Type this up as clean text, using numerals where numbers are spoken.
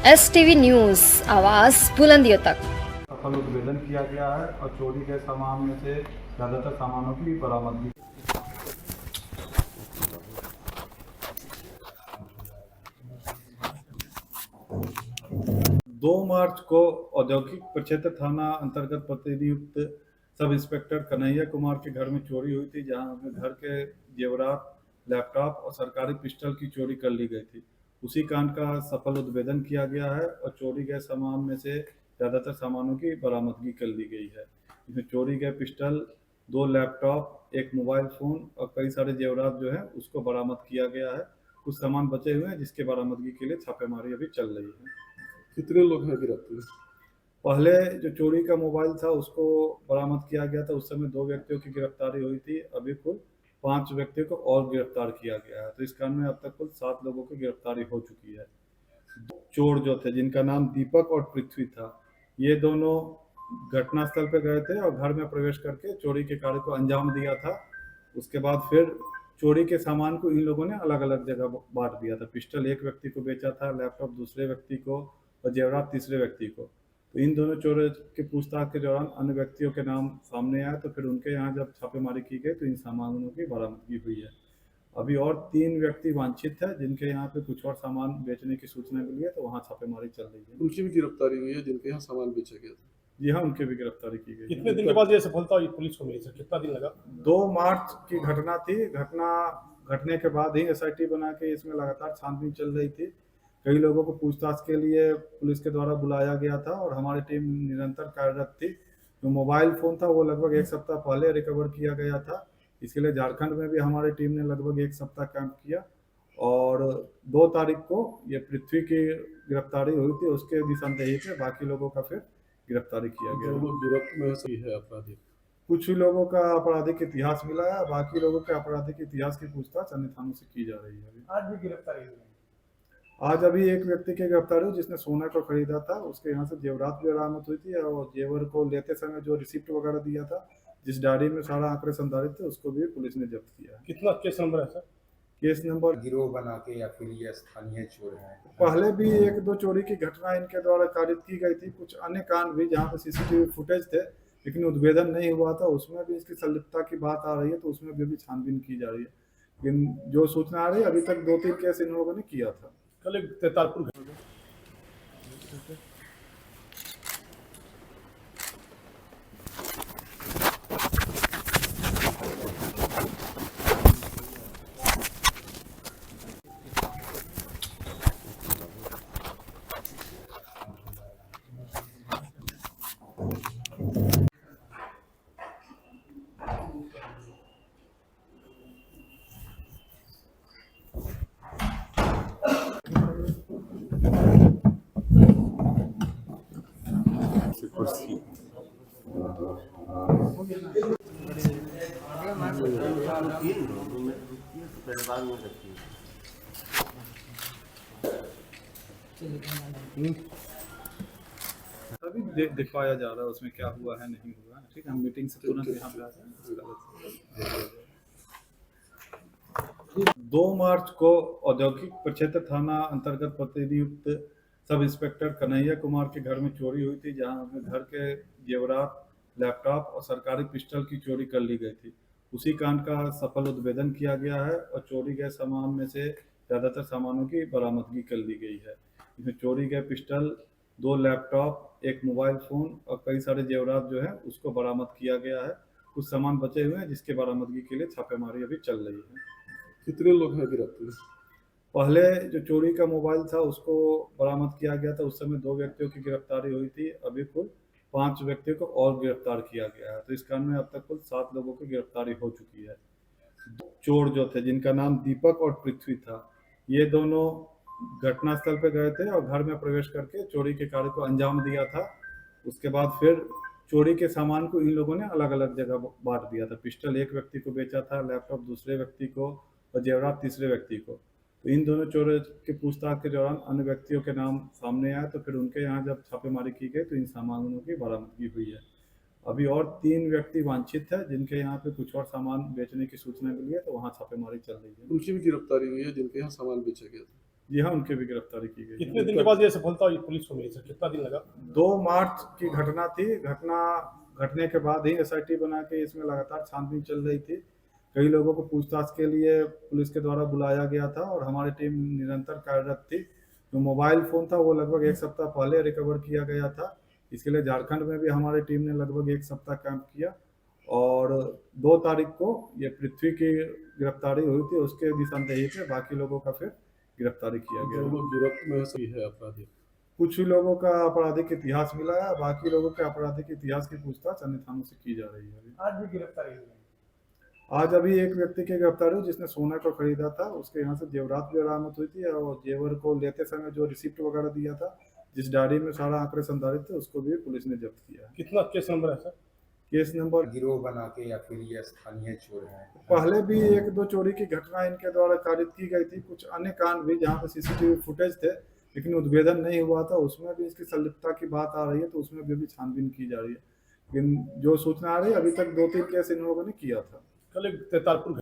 STV news आवाज़ बुलंदियों तक। सफल उद्भेदन किया गया है और चोरी के सामान में से ज़्यादातर सामानों की बरामदगी। 2 मार्च को औद्योगिक प्रक्षेत्र थाना अंतर्गत प्रतिनियुक्त सब इंस्पेक्टर कन्हैया कुमार के घर में चोरी हुई थी, जहां अपने घर के जेवरात, लैपटॉप और सरकारी पिस्टल की चोरी कर ली गई थी। उसी कांड का सफल उद्भेदन किया गया है और चोरी गए सामान में से ज़्यादातर सामानों की बरामदगी कर ली गई है। इसमें चोरी गए पिस्टल, 2 लैपटॉप, एक मोबाइल फ़ोन और कई सारे जेवरात जो है उसको बरामद किया गया है। कुछ सामान बचे हुए हैं जिसके बरामदगी के लिए छापेमारी अभी चल रही है। कितने लोग हैं गिरफ्तार? पहले जो चोरी का मोबाइल था उसको बरामद किया गया था, उस समय 2 व्यक्तियों की गिरफ्तारी हुई थी। अभी कुल 5 व्यक्तियों को और गिरफ्तार किया गया है, तो इस कांड में अब तक कुल 7 लोगों की गिरफ्तारी हो चुकी है। चोर जो थे, जिनका नाम दीपक और पृथ्वी था, ये दोनों घटनास्थल पे गए थे और घर में प्रवेश करके चोरी के कार्य को अंजाम दिया था। उसके बाद फिर चोरी के सामान को इन लोगों ने अलग अलग जगह बांट दिया था। पिस्टल एक व्यक्ति को बेचा था, लैपटॉप दूसरे व्यक्ति को और जेवरात तीसरे व्यक्ति को। तो इन दोनों चोरों की पूछताछ के दौरान अन्य व्यक्तियों के नाम सामने आए, तो फिर उनके यहाँ जब छापेमारी की गई तो इन सामानों की बरामदगी हुई है। अभी और 3 व्यक्ति वांछित है, जिनके यहाँ पे कुछ और सामान बेचने की सूचना मिली है, तो वहाँ छापेमारी चल रही है। उनकी भी गिरफ्तारी हुई है जिनके यहाँ सामान बेचा गया था। जी हाँ, उनकी भी गिरफ्तारी की गई। कितने दिन के बाद ये सफलता पुलिस को मिली सर? कितना दिन लगा? 2 मार्च की घटना थी। घटना घटने के बाद ही SIT बना के इसमें लगातार छानबीन चल रही थी। कई लोगों को पूछताछ के लिए पुलिस के द्वारा बुलाया गया था और हमारी टीम निरंतर कार्यरत थी। जो मोबाइल फ़ोन था वो लगभग 1 सप्ताह पहले रिकवर किया गया था। इसके लिए झारखंड में भी हमारी टीम ने लगभग 1 सप्ताह काम किया और 2 तारीख को ये पृथ्वी की गिरफ्तारी हुई थी। उसके निशानदेही पे बाकी लोगों का फिर गिरफ्तारी किया जो गया। लोग गिरफ्त में सही है अपराधी, कुछ ही लोगों का आपराधिक इतिहास मिला है, बाकी लोगों के आपराधिक इतिहास की पूछताछ अन्य थानों से की जा रही है। अभी आज भी गिरफ्तारी हुई है। आज अभी एक व्यक्ति की गिरफ्तारी हुई जिसने सोना को खरीदा था। उसके यहाँ से जेवरात भी बरामद हुई थी और जेवर को लेते समय जो रिसिप्ट वगैरह दिया था, जिस डायरी में सारा आंकड़े संधारित थे, उसको भी पुलिस ने जब्त किया है। कितना केस नंबर है सर? केस नंबर गिरोह बना के या फिर ये स्थानीय चोर हैं? पहले भी 1-2 चोरी की घटना इनके द्वारा कारित की गई थी। कुछ अन्य कांड भी जहाँ पे CCTV फुटेज थे लेकिन उद्भेदन नहीं हुआ था, उसमें भी इसकी संलिप्तता की बात आ रही है, तो उसमें भी अभी छानबीन की जा रही है। लेकिन जो सूचना आ रही है, अभी तक 2-3 केस इन लोगों ने किया था। कल एक तेतालपुर अभी दिखवाया जा रहा है उसमें क्या हुआ है नहीं हुआ है। ठीक है, हम मीटिंग से तुरंत यहाँ पे आ जाएंगे। 2 मार्च को औद्योगिक प्रक्षेत्र थाना अंतर्गत प्रतिनियुक्त सब इंस्पेक्टर कन्हैया कुमार के घर में चोरी हुई थी, जहां अपने घर के जेवरात, लैपटॉप और सरकारी पिस्टल की चोरी कर ली गई थी। उसी कांड का सफल उद्भेदन किया गया है और चोरी गए सामान में से ज़्यादातर सामानों की बरामदगी कर ली गई है। इसमें चोरी गए पिस्टल, 2 लैपटॉप, एक मोबाइल फ़ोन और कई सारे जेवरात जो है उसको बरामद किया गया है। कुछ सामान बचे हुए हैं जिसके बरामदगी के लिए छापेमारी अभी चल रही है। कितने लोग हैं गिरफ्तार? पहले जो चोरी का मोबाइल था उसको बरामद किया गया था, उस समय 2 व्यक्तियों की गिरफ्तारी हुई थी। अभी कुल 5 व्यक्तियों को और गिरफ्तार किया गया है, तो इस कांड में अब तक कुल 7 लोगों की गिरफ्तारी हो चुकी है। चोर जो थे, जिनका नाम दीपक और पृथ्वी था, ये दोनों घटनास्थल पे गए थे और घर में प्रवेश करके चोरी के कार्य को अंजाम दिया था। उसके बाद फिर चोरी के सामान को इन लोगों ने अलग अलग जगह बांट दिया था। पिस्टल एक व्यक्ति को बेचा था, लैपटॉप दूसरे व्यक्ति को और जेवरात तीसरे व्यक्ति को। तो इन दोनों चोरों की पूछताछ के दौरान अन्य व्यक्तियों के नाम सामने आए, तो फिर उनके यहाँ जब छापेमारी की गई तो इन सामानों की बरामदगी हुई है। अभी और 3 व्यक्ति वांछित है, जिनके यहाँ पे कुछ और सामान बेचने की सूचना मिली है, तो वहाँ छापेमारी चल रही है। उनकी भी गिरफ्तारी हुई है जिनके यहाँ सामान बेचा गया था। जी हाँ, उनकी भी गिरफ्तारी की गई। कितने दिन के बाद ये सफलता हुई पुलिस को मिली सर? कितना दिन लगा? 2 मार्च की घटना थी। घटना घटने के बाद ही एसआईटी बना के इसमें लगातार छानबीन चल रही थी। कई लोगों को पूछताछ के लिए पुलिस के द्वारा बुलाया गया था और हमारी टीम निरंतर कार्यरत थी। जो मोबाइल फ़ोन था वो लगभग 1 सप्ताह पहले रिकवर किया गया था। इसके लिए झारखंड में भी हमारी टीम ने लगभग 1 सप्ताह कैंप किया और 2 तारीख को ये पृथ्वी की गिरफ्तारी हुई थी। उसके निशानदेही पे बाकी लोगों का फिर गिरफ्तारी किया जो गया। लोग गिरफ्त में सही है अपराधी। कुछ ही लोगों का आपराधिक इतिहास मिला है, बाकी लोगों के आपराधिक इतिहास की पूछताछ अन्य थानों से की जा रही है अभी। आज भी गिरफ्तारी हुई है। आज अभी एक व्यक्ति की गिरफ्तारी हुई जिसने सोना को खरीदा था। उसके यहाँ से जेवरात भी बरामद हुई थी और जेवर को लेते समय जो रिसिप्ट वगैरह दिया था, जिस डायरी में सारा आंकड़े संधारित थे, उसको भी पुलिस ने जब्त किया है। कितना केस नंबर है सर? केस नंबर गिरोह बना के या फिर ये स्थानीय चोर हैं? पहले भी 1-2 चोरी की घटना इनके द्वारा कारित की गई थी। कुछ अन्य कांड भी जहाँ पे सीसीटीवी फुटेज थे लेकिन उद्भेदन नहीं हुआ था, उसमें भी इसकी संलिप्तता की बात आ रही है, तो उसमें भी अभी छानबीन की जा रही है। लेकिन जो सूचना आ रही है, अभी तक 2-3 केस इन लोगों ने किया था। कल एक तेतालपुर